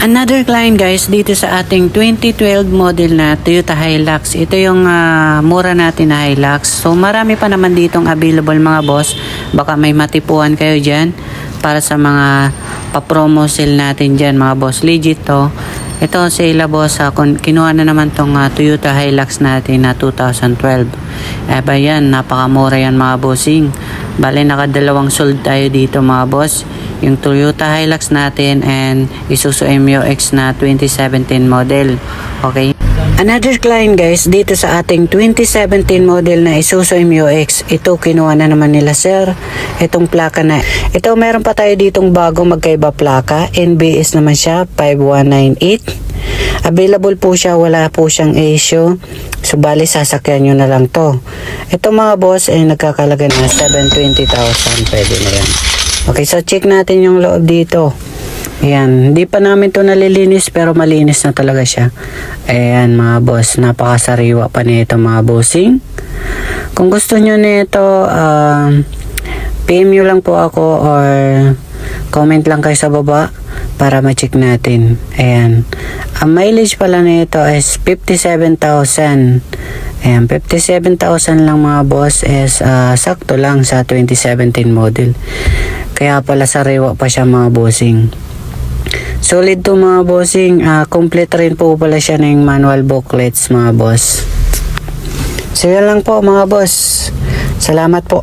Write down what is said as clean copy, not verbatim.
Another client guys dito sa ating 2012 model na Toyota Hilux. Ito yung mura natin na Hilux. So marami pa naman ditong available mga boss. Baka may matipuan kayo dyan para sa mga pa-promo sale natin dyan mga boss. Legit to. Ito sila boss, kinuha na naman tong Toyota Hilux natin na 2012. Ba yan, napakamura yan mga bossing. Bale nakadalawang sold tayo dito mga boss. Yung Toyota Hilux natin and Isuzu MU-X na 2017 model. Okay. Another client guys, dito sa ating 2017 model na Isuzu MU-X, ito kinuha na naman nila sir. Itong plaka na. Ito meron pa tayo ditong bago magkaiba plaka. NBS naman siya, 5198. Available po siya, wala po siyang issue. So bali sasakyan nyo na lang to. Ito mga boss ay nagkakalaga na 720,000. Pwede na yan. Okay, so check natin yung loob dito. Ayan, hindi pa namin to nalilinis pero malinis na talaga siya. Ayan mga boss, napakasariwa pa nito mga bossing. Kung gusto nyo nito, PM nyo lang po ako or comment lang kayo sa baba para ma-check natin. Ayan, ang mileage pala nito is 57,000. Ayan, 57,000 lang mga boss is sakto lang sa 2017 model. Kaya pala sariwa pa siya mga bossing. Solid to mga bossing. Complete rin po pala siya ng manual booklets mga boss. So yan lang po mga boss. Salamat po.